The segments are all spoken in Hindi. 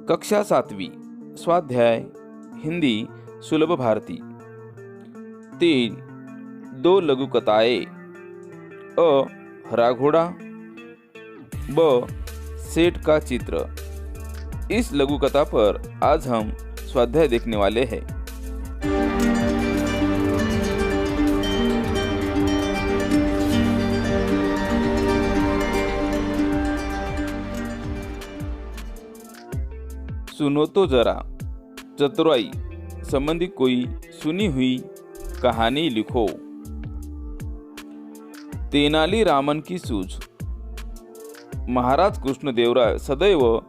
कक्षा 7वीं, स्वाध्याय हिंदी सुलभ भारती। 3. 2 लघुकथाएं। अ. हरा घोड़ा। ब. सेठ का चित्र। इस लघुकथा पर आज हम स्वाध्याय देखने वाले हैं। सुनो तो जरा, चतुराई संबंधी कोई सुनी हुई कहानी लिखो। तेनाली रामन की सूझ। महाराज कृष्णदेवराय सदैव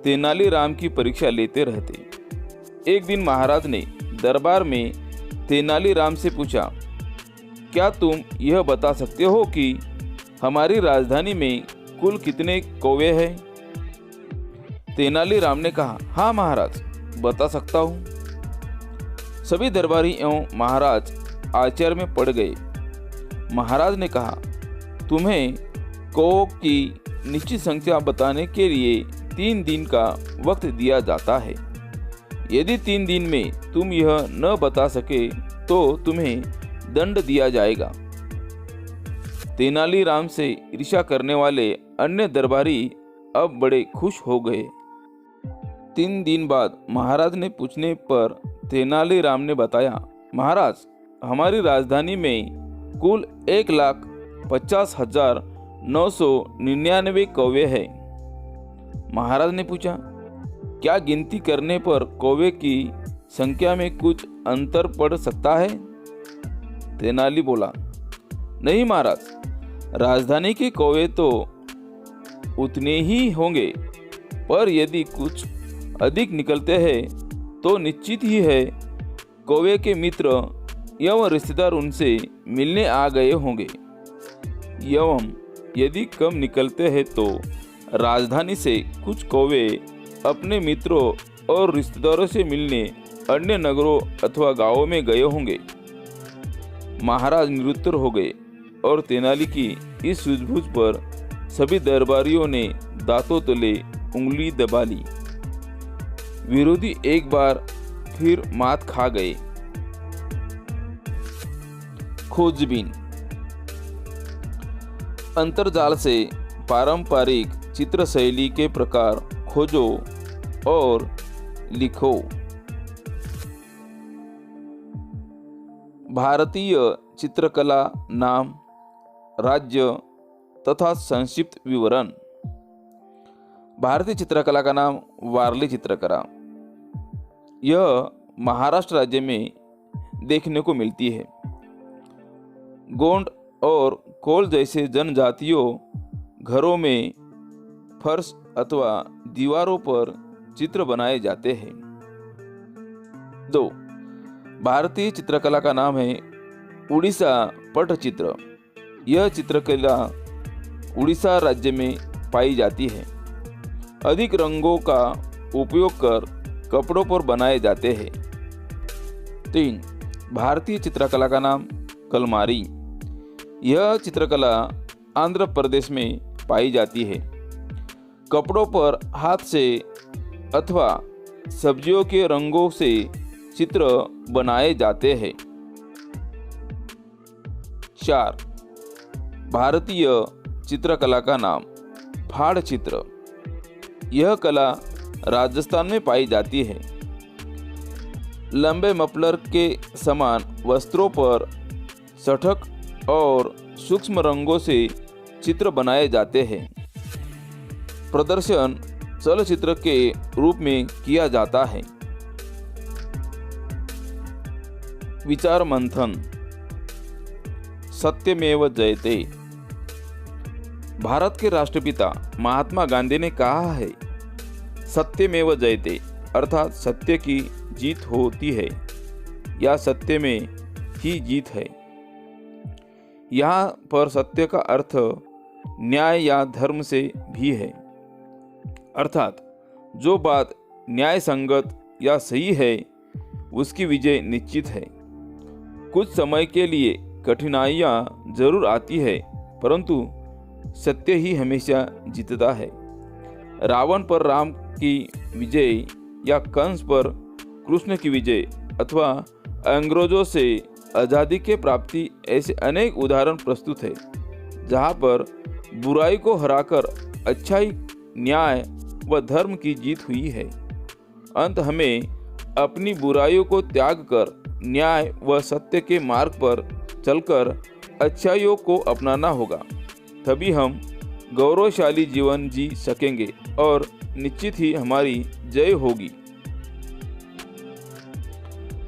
तेनालीराम की परीक्षा लेते रहते। एक दिन महाराज ने दरबार में तेनालीराम से पूछा, क्या तुम यह बता सकते हो कि हमारी राजधानी में कुल कितने कौवे हैं? तेनालीराम ने कहा, हाँ महाराज, बता सकता हूँ। सभी दरबारी एवं महाराज आश्चर्य में पड़ गए। महाराज ने कहा, तुम्हें कौवों की निश्चित संख्या बताने के लिए 3 दिन का वक्त दिया जाता है। यदि 3 दिन में तुम यह न बता सके तो तुम्हें दंड दिया जाएगा। तेनालीराम से ईर्ष्या करने वाले अन्य दरबारी अब बड़े खुश हो गए। 3 दिन बाद महाराज ने पूछने पर तेनालीराम ने बताया, महाराज, हमारी राजधानी में कुल 1,50,999 कौवे हैं। महाराज ने पूछा, क्या गिनती करने पर कौवे की संख्या में कुछ अंतर पड़ सकता है? तेनाली बोला, नहीं महाराज, राजधानी के कौवे तो उतने ही होंगे, पर यदि कुछ अधिक निकलते हैं तो निश्चित ही है कौवे के मित्र एवं रिश्तेदार उनसे मिलने आ गए होंगे। एवं यदि कम निकलते हैं तो राजधानी से कुछ कौवे अपने मित्रों और रिश्तेदारों से मिलने अन्य नगरों अथवा गांवों में गए होंगे। महाराज निरुत्तर हो गए और तेनाली की इस सूझबूझ पर सभी दरबारियों ने दांतों तले उंगली दबा ली। विरोधी एक बार फिर मात खा गए। खोजबीन। अंतर्जाल से पारंपरिक चित्र शैली के प्रकार खोजो और लिखो। भारतीय चित्रकला नाम, राज्य तथा संक्षिप्त विवरण। भारतीय चित्रकला का नाम वारली चित्रकला। यह महाराष्ट्र राज्य में देखने को मिलती है। गोंड और कोल जैसे जनजातियों घरों में फर्श अथवा दीवारों पर चित्र बनाए जाते हैं। 2. भारतीय चित्रकला का नाम है उड़ीसा पटचित्र। यह चित्रकला उड़ीसा राज्य में पाई जाती है। अधिक रंगों का उपयोग कर कपड़ों पर बनाए जाते हैं। 3. भारतीय चित्रकला का नाम कलमारी। यह चित्रकला आंध्र प्रदेश में पाई जाती है। कपड़ों पर हाथ से अथवा सब्जियों के रंगों से चित्र बनाए जाते हैं। 4. भारतीय चित्रकला का नाम फाड़ चित्र। यह कला राजस्थान में पाई जाती है। लंबे मफलर के समान वस्त्रों पर सठक और सूक्ष्म रंगों से चित्र बनाए जाते हैं। प्रदर्शन चलचित्र के रूप में किया जाता है। विचार मंथन। सत्यमेव जयते। भारत के राष्ट्रपिता महात्मा गांधी ने कहा है, सत्यमेव जयते, अर्थात सत्य की जीत होती है या सत्य में ही जीत है। यहाँ पर सत्य का अर्थ न्याय या धर्म से भी है, अर्थात जो बात न्याय संगत या सही है उसकी विजय निश्चित है। कुछ समय के लिए कठिनाइयाँ जरूर आती है, परंतु सत्य ही हमेशा जीतता है। रावण पर राम की विजय या कंस पर कृष्ण की विजय अथवा अंग्रेजों से आज़ादी के प्राप्ति, ऐसे अनेक उदाहरण प्रस्तुत है जहाँ पर बुराई को हराकर अच्छाई, न्याय व धर्म की जीत हुई है। अंत हमें अपनी बुराइयों को त्याग कर न्याय व सत्य के मार्ग पर चलकर अच्छाइयों को अपनाना होगा, तभी हम गौरवशाली जीवन जी सकेंगे और निश्चित ही हमारी जय होगी।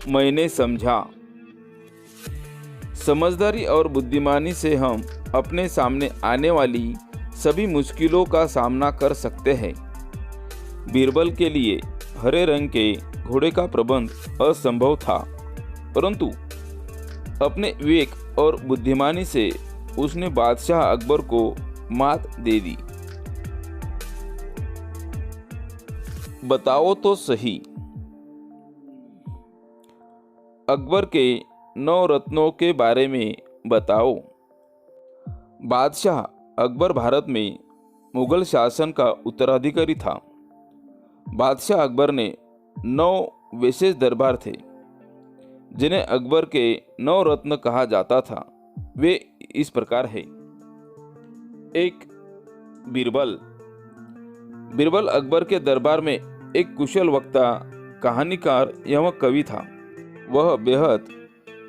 मैंने समझा। समझदारी और बुद्धिमानी से हम अपने सामने आने वाली सभी मुश्किलों का सामना कर सकते हैं। बीरबल के लिए हरे रंग के घोड़े का प्रबंध असंभव था, परंतु अपने विवेक और बुद्धिमानी से उसने बादशाह अकबर को मात दे दी। बताओ तो सही, अकबर के 9 रत्नों के बारे में बताओ। बादशाह अकबर भारत में मुगल शासन का उत्तराधिकारी था। बादशाह अकबर ने 9 विशेष दरबार थे जिन्हें अकबर के 9 रत्न कहा जाता था। वे इस प्रकार है। 1. बीरबल। बीरबल अकबर के दरबार में एक कुशल वक्ता, कहानीकार एवं कवि था। वह बेहद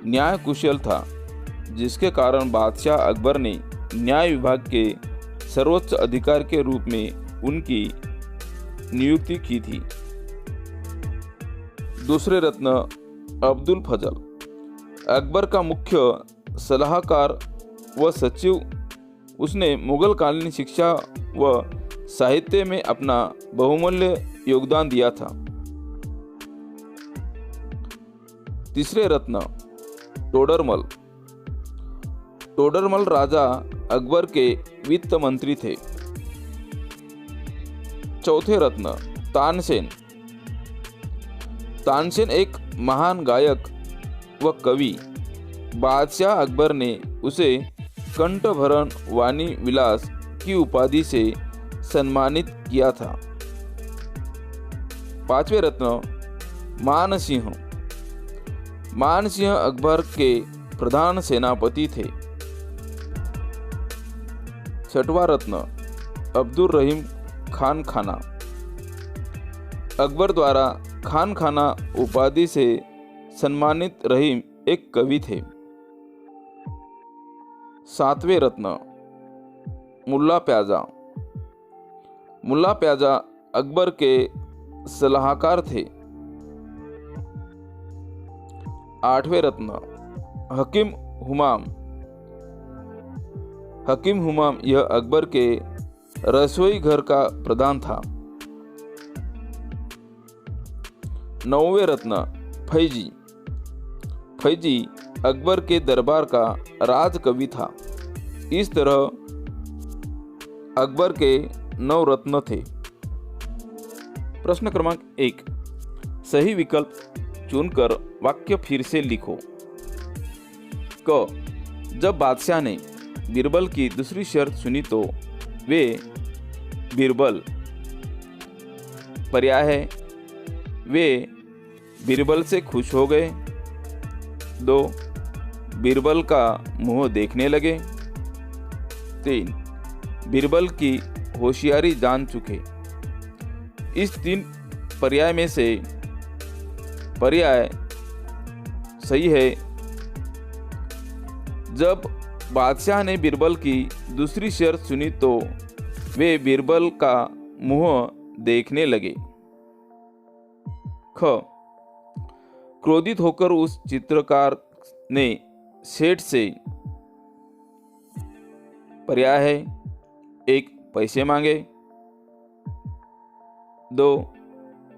न्याय कुशल था, जिसके कारण बादशाह अकबर ने न्याय विभाग के सर्वोच्च अधिकार के रूप में उनकी नियुक्ति की थी। दूसरे रत्न अब्दुल फजल। अकबर का मुख्य सलाहकार व सचिव, उसने मुगल कालीन शिक्षा व साहित्य में अपना बहुमूल्य योगदान दिया था। तीसरे रत्न टोडरमल। टोडरमल राजा अकबर के वित्त मंत्री थे। चौथे रत्न तानसेन। तानसेन एक महान गायक व कवि। बादशाह अकबर ने उसे कंठभरण वाणी विलास की उपाधि से सम्मानित किया था। पांचवें रत्न मानसिंह। मानसिंह अकबर के प्रधान सेनापति थे। छठवां रत्न अब्दुल रहीम खान खाना। अकबर द्वारा खान खाना उपाधि से सम्मानित रहीम एक कवि थे। सातवें रत्न मुल्ला प्याजा। मुल्ला प्याजा अकबर के सलाहकार थे। आठवें रत्न हकीम हुमाम। हकीम हुमाम यह अकबर के रसोई घर का प्रधान था। नौवें रत्न फैजी। फैजी अकबर के दरबार का राजकवि था। इस तरह अकबर के 9 रत्न थे। प्रश्न क्रमांक 1, सही विकल्प चुनकर वाक्य फिर से लिखो। क, जब बादशाह ने बीरबल की दूसरी शर्त सुनी तो वे बीरबल। पर्याय है, वे बीरबल से खुश हो गए। 2, बीरबल का मुंह देखने लगे। 3, बीरबल की होशियारी जान चुके। इस 3 पर्याय में से पर्याय सही है। जब बादशाह ने बीरबल की दूसरी शर्त सुनी तो वे बीरबल का मुंह देखने लगे। ख, क्रोधित होकर उस चित्रकार ने सेठ से, पर्याय है, 1, पैसे मांगे। 2,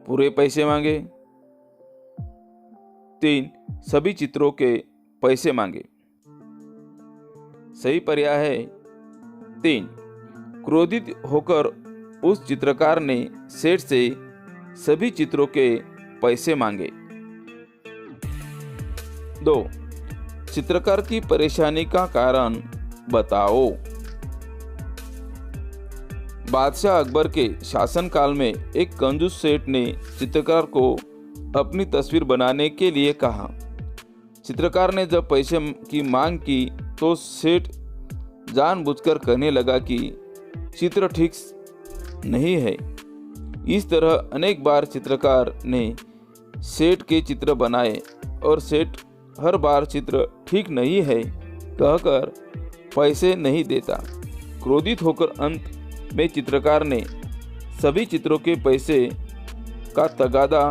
पूरे पैसे मांगे। 3, सभी चित्रों के पैसे मांगे। सही पर्याय है 3, क्रोधित होकर उस चित्रकार ने सेठ से सभी चित्रों के पैसे मांगे। 2, चित्रकार की परेशानी का कारण बताओ। बादशाह अकबर के शासनकाल में एक कंजूस सेठ ने चित्रकार को अपनी तस्वीर बनाने के लिए कहा। चित्रकार ने जब पैसे की मांग की तो सेठ जानबूझकर कहने लगा कि चित्र ठीक नहीं है। इस तरह अनेक बार चित्रकार ने सेठ के चित्र बनाए और सेठ हर बार चित्र ठीक नहीं है कहकर पैसे नहीं देता। क्रोधित होकर अंत में चित्रकार ने सभी चित्रों के पैसे का तगादा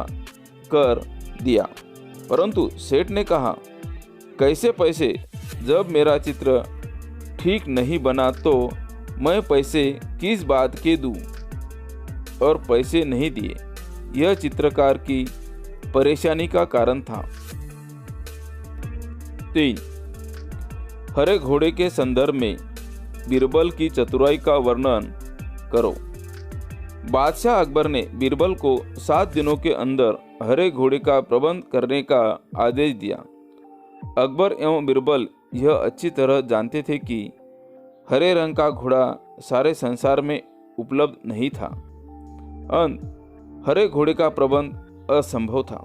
कर दिया, परंतु सेठ ने कहा, कैसे पैसे? जब मेरा चित्र ठीक नहीं बना तो मैं पैसे किस बात के दूं? और पैसे नहीं दिए। यह चित्रकार की परेशानी का कारण था। 3. हरे घोड़े के संदर्भ में बीरबल की चतुराई का वर्णन करो। बादशाह अकबर ने बीरबल को 7 दिनों के अंदर हरे घोड़े का प्रबंध करने का आदेश दिया। अकबर एवं बीरबल यह अच्छी तरह जानते थे कि हरे रंग का घोड़ा सारे संसार में उपलब्ध नहीं था। हरे घोड़े का प्रबंध असंभव था।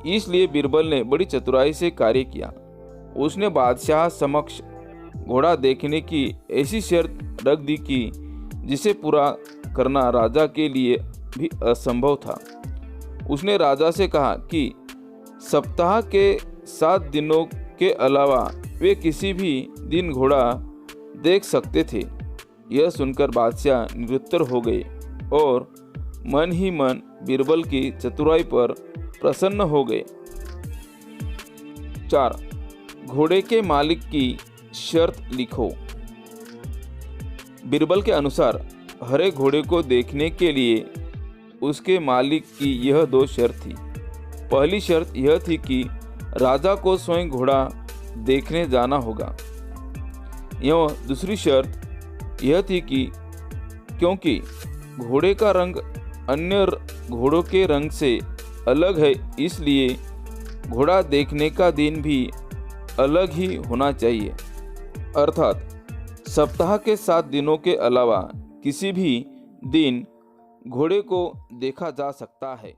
इसलिए बीरबल ने बड़ी चतुराई से कार्य किया। उसने बादशाह समक्ष घोड़ा देखने की ऐसी शर्त रख दी कि जिसे पूरा करना राजा के लिए भी असंभव था। उसने राजा से कहा कि सप्ताह के 7 दिनों के अलावा वे किसी भी दिन घोड़ा देख सकते थे। यह सुनकर बादशाह निरुत्तर हो गए और मन ही मन बीरबल की चतुराई पर प्रसन्न हो गए। 4. घोड़े के मालिक की शर्त लिखो। बीरबल के अनुसार हरे घोड़े को देखने के लिए उसके मालिक की यह 2 शर्त थी। पहली शर्त यह थी कि राजा को स्वयं घोड़ा देखने जाना होगा, एवं दूसरी शर्त यह थी कि क्योंकि घोड़े का रंग अन्य घोड़ों के रंग से अलग है, इसलिए घोड़ा देखने का दिन भी अलग ही होना चाहिए। अर्थात सप्ताह के 7 दिनों के अलावा किसी भी दिन घोड़े को देखा जा सकता है।